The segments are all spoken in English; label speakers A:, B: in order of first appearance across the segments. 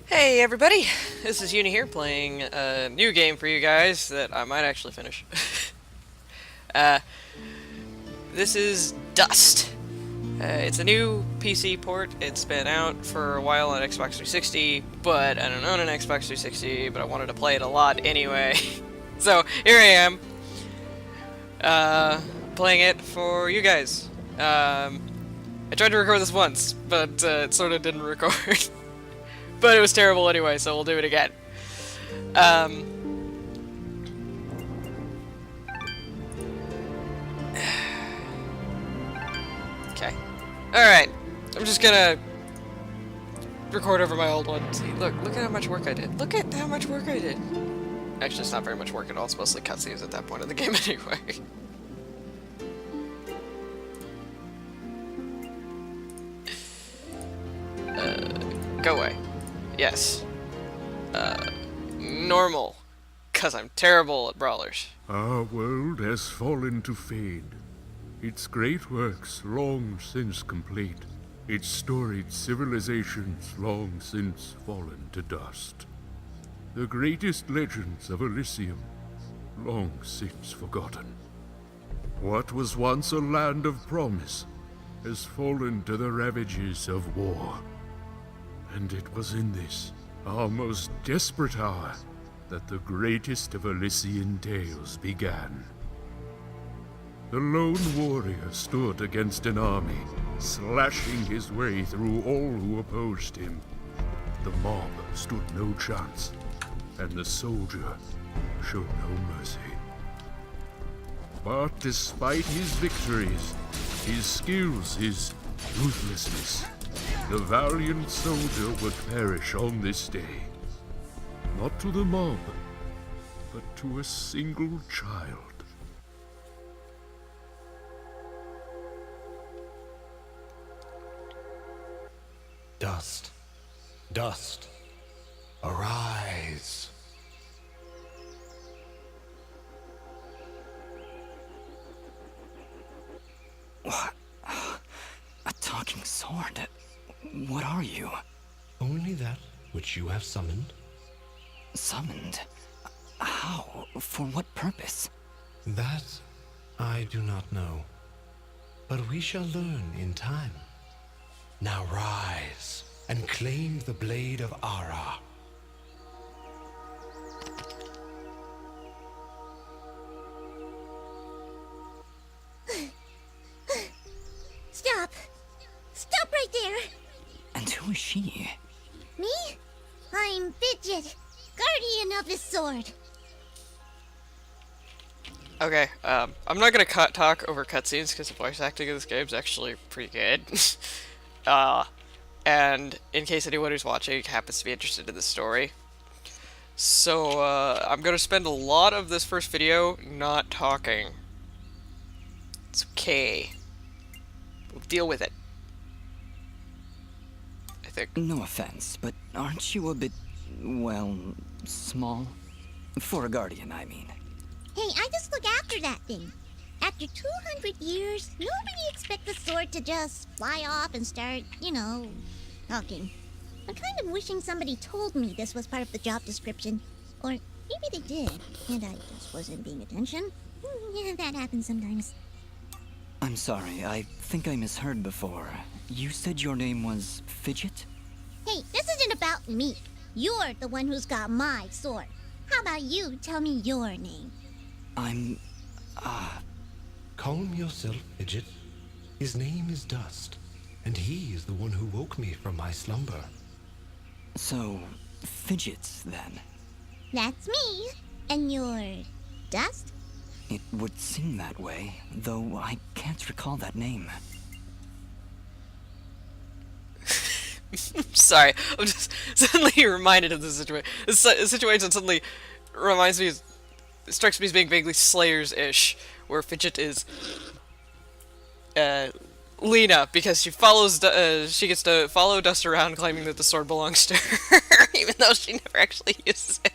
A: Hey everybody, this is Uni here playing a new game for you guys that I might actually finish. uh, this is Dust. It's a new PC port. It's been out for a while on Xbox 360, but I don't own an Xbox 360, but I wanted to play it a lot anyway. So here I am, playing it for you guys. I tried to record this once, but it sort of didn't record. But it was terrible anyway, so we'll do it again. Okay. Alright. I'm just gonna record over my old one. See, look at how much work I did. Look at how much work I did. Actually, it's not very much work at all. It's mostly cutscenes at that point in the game anyway. Go away. Yes. Normal. 'Cause I'm terrible at brawlers.
B: Our world has fallen to fade. Its great works long since complete. Its storied civilizations long since fallen to dust. The greatest legends of Elysium long since forgotten. What was once a land of promise has fallen to the ravages of war. And it was in this, our most desperate hour, that the greatest of Elysian tales began. The lone warrior stood against an army, slashing his way through all who opposed him. The mob stood no chance, and the soldier showed no mercy. But despite his victories, his skills, his ruthlessness, the valiant soldier would perish on this day. Not to the mob, but to a single child.
C: Dust, dust, arise.
D: What? A talking sword? What are you?
C: Only that which you have summoned.
D: Summoned? How? For what purpose?
C: That I do not know. But we shall learn in time. Now rise and claim the blade of Ara.
E: Stop! Stop right there!
D: And who is she?
E: Me? I'm Fidget, guardian of the sword.
A: Okay, I'm not gonna talk over cutscenes because the voice acting in this game is actually pretty good. And in case anyone who's watching happens to be interested in the story. So, I'm gonna spend a lot of this first video not talking. It's okay. We'll deal with it. I think.
D: No offense, but aren't you a bit, well, small? For a guardian, I mean.
E: Hey, I just look after that thing. After 200 years, nobody expects the sword to just fly off and start, talking. I'm kind of wishing somebody told me this was part of the job description. Or maybe they did, and I just wasn't paying attention. Yeah, that happens sometimes.
D: I'm sorry, I think I misheard before. You said your name was Fidget?
E: Hey, this isn't about me. You're the one who's got my sword. How about you tell me your name?
D: I'm...
C: Calm yourself, Fidget. His name is Dust, and he is the one who woke me from my slumber.
D: So, Fidgets, then?
E: That's me. And you're Dust?
D: It would seem that way, though I can't recall that name.
A: Sorry, I'm just suddenly reminded of the situation. This situation suddenly reminds me, strikes me as being vaguely Slayers-ish, where Fidget is Lena, because she follows, she gets to follow Dust around claiming that the sword belongs to her, even though she never actually uses it.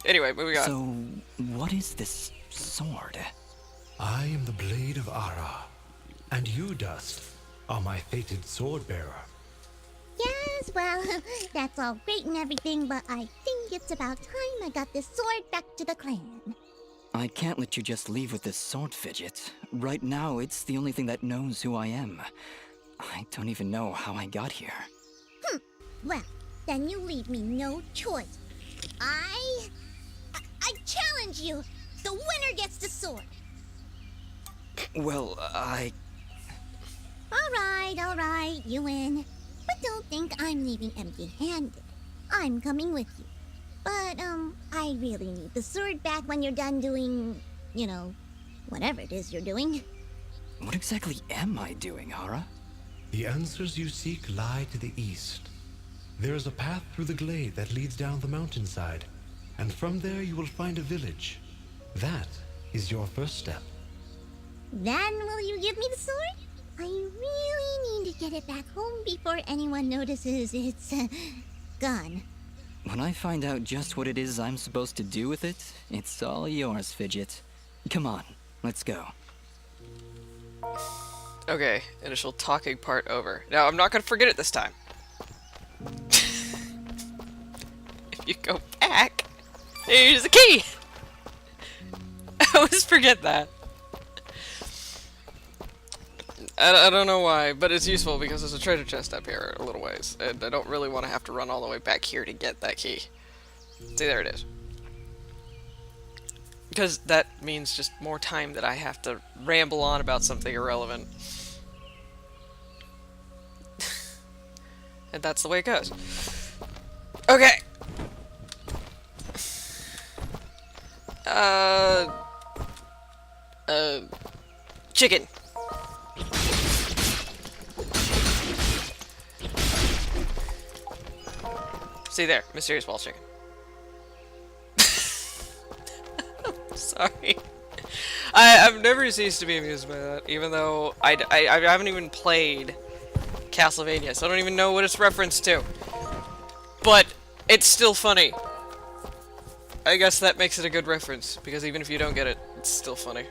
A: Anyway, moving on.
D: So, what is this sword?
C: I am the blade of Ara, and you, Dust, are my fated sword bearer.
E: Yes, well, that's all great and everything, but I think it's about time I got this sword back to the clan.
D: I can't let you just leave with this sword, Fidget. Right now, it's the only thing that knows who I am. I don't even know how I got here.
E: Well, then you leave me no choice. I challenge you! The winner gets the sword!
D: Well,
E: Alright, you win. But don't think I'm leaving empty-handed. I'm coming with you. But, I really need the sword back when you're done doing, you know, whatever it is you're doing.
D: What exactly am I doing, Hara?
C: The answers you seek lie to the east. There is a path through the glade that leads down the mountainside, and from there you will find a village. That is your first step.
E: Then will you give me the sword? I really need to get it back home before anyone notices it's, gone.
D: When I find out just what it is I'm supposed to do with it, it's all yours, Fidget. Come on, let's go.
A: Okay, initial talking part over. Now, I'm not gonna forget it this time. If you go back, there's a key! I always forget that. I don't know why, but it's useful because there's a treasure chest up here a little ways, and I don't really want to have to run all the way back here to get that key. See, there it is. Because that means just more time that I have to ramble on about something irrelevant. And that's the way it goes. Okay! Chicken. See there, mysterious wall chicken. I'm sorry. I've never ceased to be amused by that, even though I haven't even played Castlevania, so I don't even know what it's referenced to. But it's still funny. I guess that makes it a good reference, because even if you don't get it, it's still funny.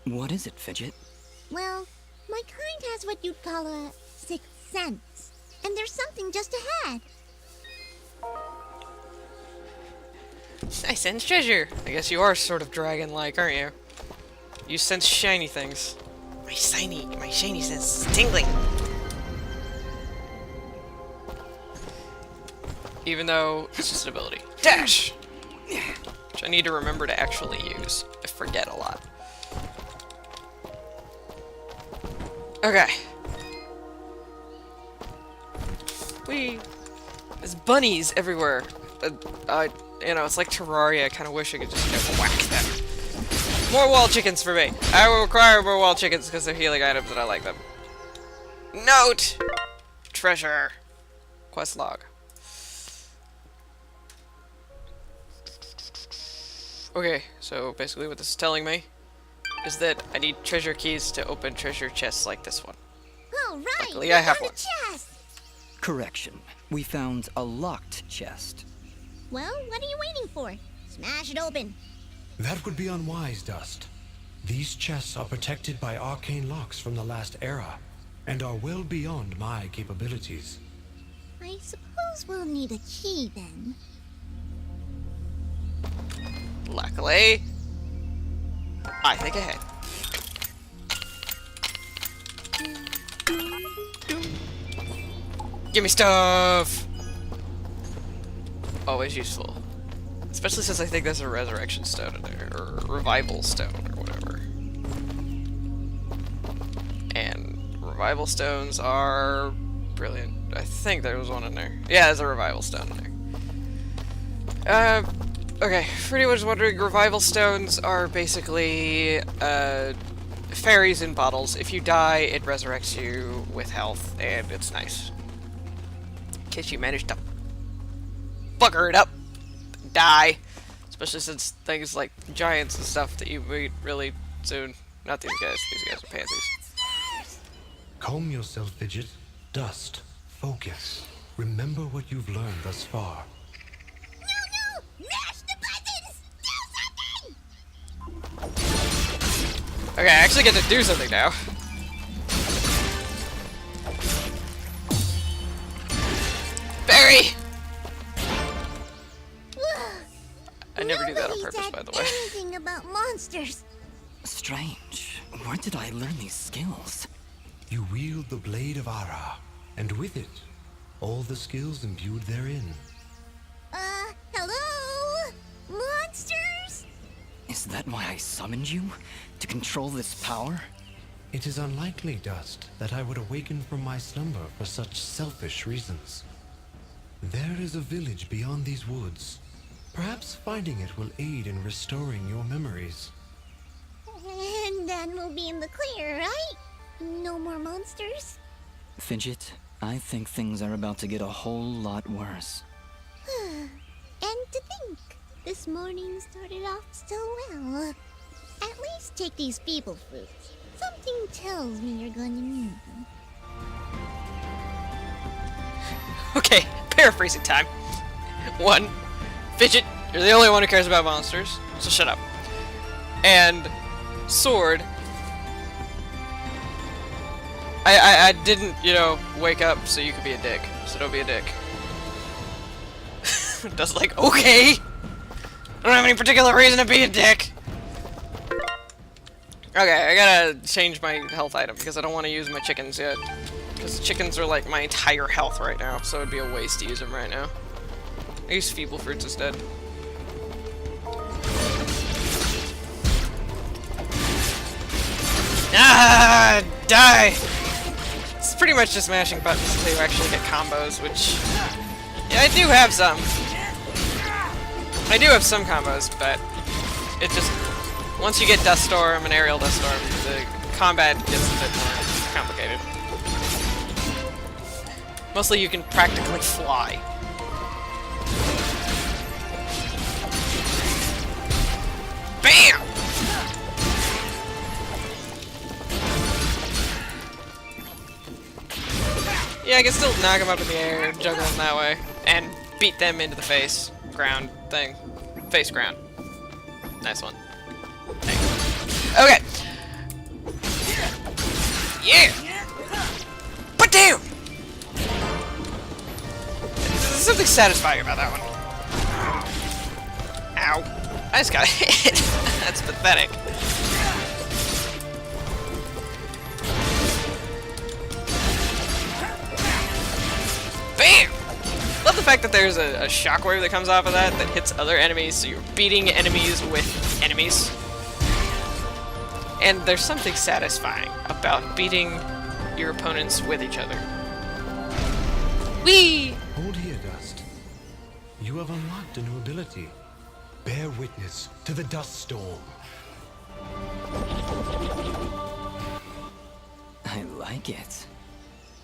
D: What is it, Fidget?
E: Well, my kind has what you'd call a sixth sense. And there's something just ahead.
A: I sense treasure. I guess you are sort of dragon-like, aren't you? You sense shiny things. My shiny sense is tingling. Even though it's just an ability. Dash! Which I need to remember to actually use. I forget a lot. Okay. There's bunnies everywhere. You know, it's like Terraria. I kind of wish I could just whack them. More wall chickens for me. I will require more wall chickens because they're healing items and I like them. Note! Treasure. Quest log. Okay, so basically what this is telling me is that I need treasure keys to open treasure chests like this one.
E: All right.
A: Luckily, I have
E: found
A: one.
E: a chest.
D: Correction. We found a locked chest.
E: Well, what are you waiting for? Smash it open.
C: That would be unwise, Dust. These chests are protected by arcane locks from the last era, and are well beyond my capabilities.
E: I suppose we'll need a key then.
A: Luckily, I think ahead. Give me stuff! Always useful. Especially since I think there's a resurrection stone in there, or a revival stone, or whatever. And revival stones are brilliant. I think there was one in there. Yeah, there's a revival stone in there. Okay, for anyone who's wondering, revival stones are basically, fairies in bottles. If you die, it resurrects you with health, and it's nice. In case you manage to bugger it up, die. Especially since things like giants and stuff that you meet really soon. Not these guys are pansies.
C: Calm yourself, Fidget. Dust. Focus. Remember what you've learned thus far.
E: No! Mash the buttons! Do something!
A: Okay, I actually get to do something now. Sorry! I never do that on
E: Nobody's
A: purpose,
E: said
A: by the way.
E: anything about monsters.
D: Strange. Where did I learn these skills?
C: You wield the Blade of Ara, and with it, all the skills imbued therein.
E: Hello? Monsters?
D: Is that why I summoned you? To control this power?
C: It is unlikely, Dust, that I would awaken from my slumber for such selfish reasons. There is a village beyond these woods. Perhaps finding it will aid in restoring your memories.
E: And then we'll be in the clear, right? No more monsters?
D: Fidget, I think things are about to get a whole lot worse.
E: And to think, this morning started off so well. At least take these feeble fruits. Something tells me you're going to need them.
A: Okay, paraphrasing time. 1. Fidget, you're the only one who cares about monsters, so shut up. And Sword, I didn't, wake up so you could be a dick, so don't be a dick. Just like, okay! I don't have any particular reason to be a dick! Okay, I gotta change my health item, because I don't want to use my chickens yet. Because the chickens are like my entire health right now, so it'd be a waste to use them right now. I use feeble fruits instead. Ah! Die! It's pretty much just mashing buttons until you actually get combos, which... Yeah, I do have some. I do have some combos, but it just... Once you get Dust Storm and Aerial Dust Storm, the combat gets a bit more complicated. Mostly you can practically fly. BAM! Yeah, I can still knock them up in the air, juggle them that way, and beat them into the face. Ground thing. Face ground. Nice one. Thanks. Okay. Yeah! But damn! There's something satisfying about that one. Ow. I just got hit. That's pathetic. Bam! Love the fact that there's a shockwave that comes off of that hits other enemies, so you're beating enemies with enemies. And there's something satisfying about beating your opponents with each other. Whee!
C: Hold here, Dust. You have unlocked a new ability. Bear witness to the Dust Storm.
D: I like it.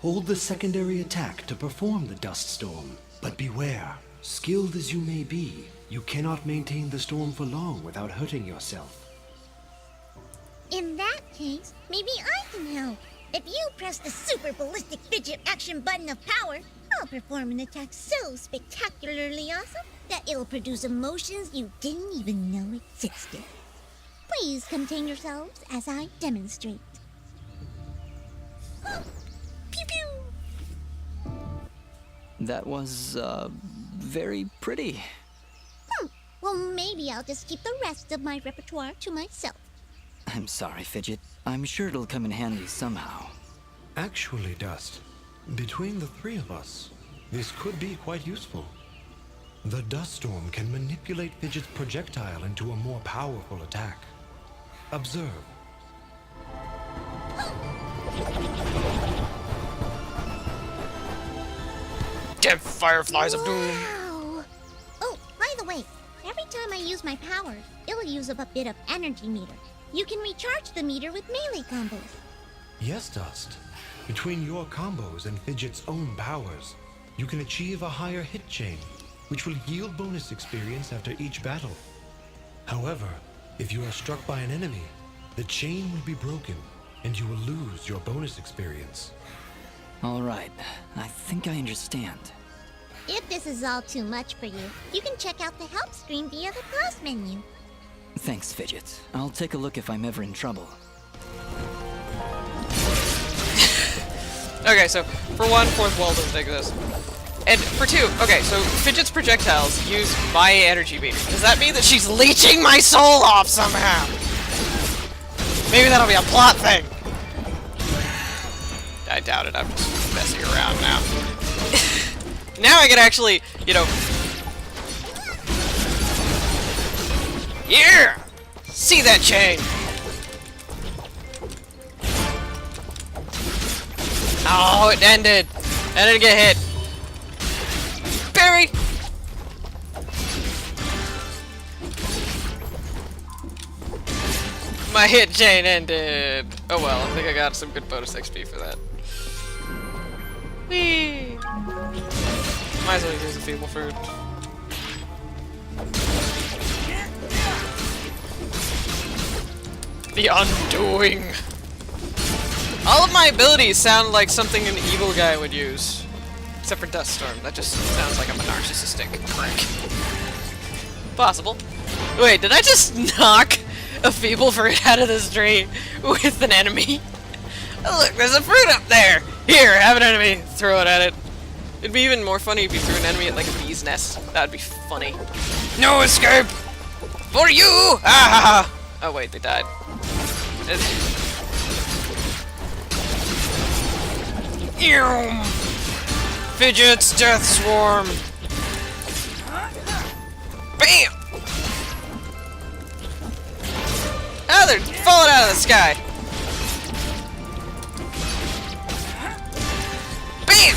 C: Hold the secondary attack to perform the Dust Storm. But beware, skilled as you may be, you cannot maintain the storm for long without hurting yourself.
E: In that case, maybe I can help. If you press the super ballistic fidget action button of power, I'll perform an attack so spectacularly awesome that it'll produce emotions you didn't even know existed. Please contain yourselves as I demonstrate. Pew pew!
D: That was, very pretty.
E: Well, maybe I'll just keep the rest of my repertoire to myself.
D: I'm sorry, Fidget. I'm sure it'll come in handy somehow.
C: Actually, Dust, between the three of us, this could be quite useful. The Dust Storm can manipulate Fidget's projectile into a more powerful attack. Observe.
A: Dead fireflies of doom.
E: Wow! Oh, by the way, every time I use my power, it'll use up a bit of energy meter. You can recharge the meter with melee combos.
C: Yes, Dust. Between your combos and Fidget's own powers, you can achieve a higher hit chain, which will yield bonus experience after each battle. However, if you are struck by an enemy, the chain will be broken, and you will lose your bonus experience.
D: All right, I think I understand.
E: If this is all too much for you, you can check out the help screen via the pause menu.
D: Thanks, Fidget. I'll take a look if I'm ever in trouble.
A: Okay, so for one, fourth wall doesn't exist. And for 2, okay, so Fidget's projectiles use my energy meter. Does that mean that she's leeching my soul off somehow? Maybe that'll be a plot thing. I doubt it, I'm just messing around now. Now I can actually, you know... Yeah! See that chain! Oh, it ended! I didn't get hit. Barry! My hit chain ended. Oh well, I think I got some good bonus XP for that. Whee! Might as well use a feeble fruit. The Undoing. All of my abilities sound like something an evil guy would use. Except for Dust Storm. That just sounds like I'm a narcissistic prick. Possible. Wait, did I just knock a feeble fruit out of this tree with an enemy? Oh, look, there's a fruit up there! Here, have an enemy. Throw it at it. It'd be even more funny if you threw an enemy at like a bee's nest. That'd be funny. No escape! For you! Ah! Oh wait, they died. Ew! Fidget's Death Swarm! Bam! Oh, they're falling out of the sky! Bam!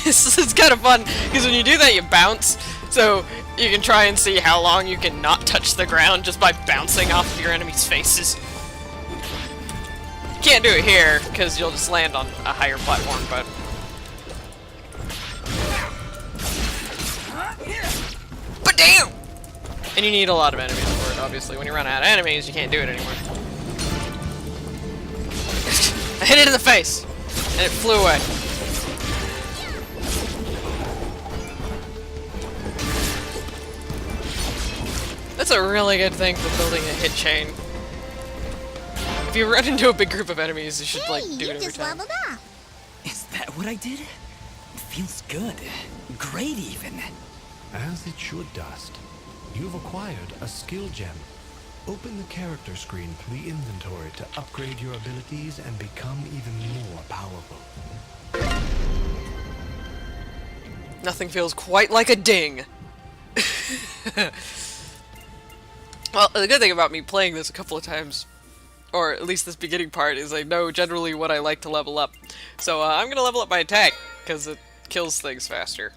A: This is kind of fun, because when you do that, you bounce, so you can try and see how long you can not touch the ground just by bouncing off of your enemies' faces. You can't do it here, because you'll just land on a higher platform, but... But damn! And you need a lot of enemies for it, obviously. When you run out of enemies, you can't do it anymore. I hit it in the face! And it flew away. That's a really good thing for building a hit chain. If you run into a big group of enemies, you should like do it every time.
E: Leveled up.
D: Is that what I did? It feels good. Great, even.
C: As it should, Dust. You've acquired a skill gem. Open the character screen to the inventory to upgrade your abilities and become even more powerful.
A: Nothing feels quite like a ding. Well, the good thing about me playing this a couple of times, or at least this beginning part, is I know generally what I like to level up. So I'm gonna level up my attack, because it kills things faster.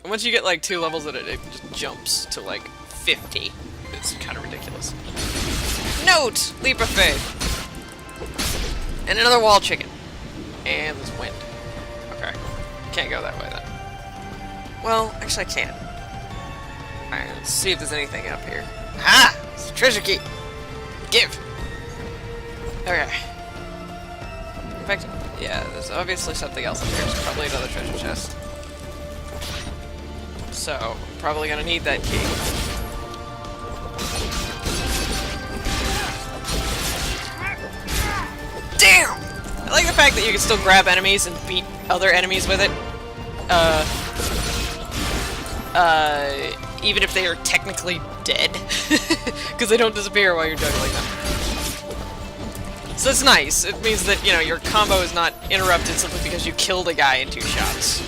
A: And once you get like 2 levels in it, it just jumps to like 50. It's kind of ridiculous. Note! Leap of Faith! And another wall chicken. And there's wind. Okay. Can't go that way then. Well, actually I can. Alright, let's see if there's anything up here. Ah! It's a treasure key! Give! Okay. In fact, yeah, there's obviously something else up here. There's probably another treasure chest. So, probably gonna need that key. Damn! I like the fact that you can still grab enemies and beat other enemies with it. Even if they are technically dead. Because they don't disappear while you're juggling them. So it's nice. It means that, you know, your combo is not interrupted simply because you killed a guy in 2 shots.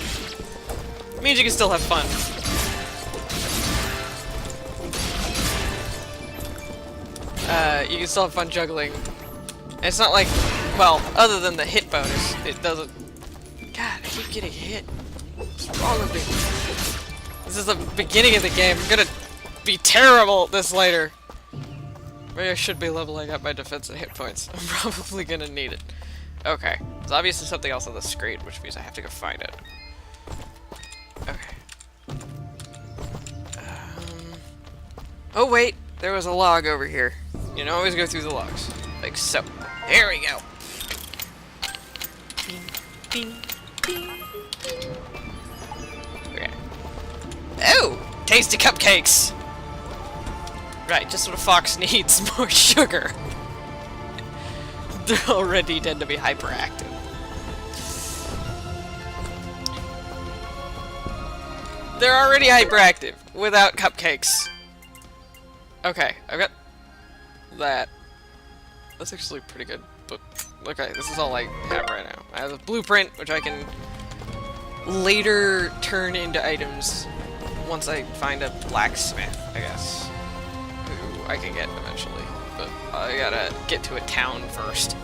A: It means you can still have fun. You can still have fun juggling. And it's not like, well, other than the hit bonus, it doesn't... God, I keep getting hit. What's wrong with me? This is the beginning of the game. I'm gonna be terrible at this later. Maybe I should be leveling up my defense and hit points. I'm probably gonna need it. Okay. There's obviously something else on the screen, which means I have to go find it. Okay. Oh wait, there was a log over here. You know, always go through the logs. Like so. Here we go. Okay. Oh! Tasty cupcakes! Right, just what a fox needs, more sugar. They already tend to be hyperactive. They're already hyperactive without cupcakes. Okay, I've got that. That's actually pretty good. But okay, this is all I have right now. I have a blueprint, which I can later turn into items once I find a blacksmith, I guess. Who I can get eventually. But I gotta get to a town first.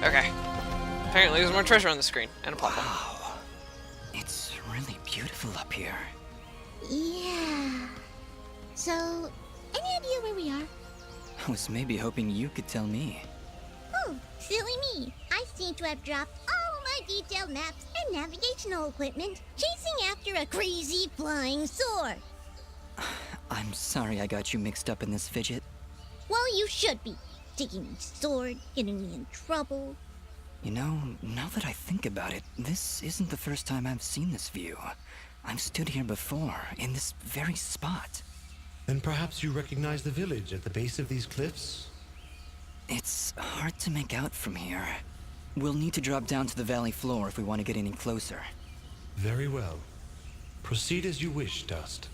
A: Okay. Apparently there's more treasure on the screen, and a platform.
D: Wow. It's really beautiful up here.
E: Yeah. So, any idea where we are?
D: I was maybe hoping you could tell me.
E: Oh, silly me. I seem to have dropped all my detailed maps and navigational equipment, chasing after a crazy flying sword.
D: I'm sorry I got you mixed up in this fidget.
E: Well, you should be. Taking my sword, getting me in trouble.
D: You know, now that I think about it, this isn't the first time I've seen this view. I've stood here before, in this very spot.
C: Then perhaps you recognize the village at the base of these cliffs?
D: It's hard to make out from here. We'll need to drop down to the valley floor if we want to get any closer.
C: Very well. Proceed as you wish, Dust.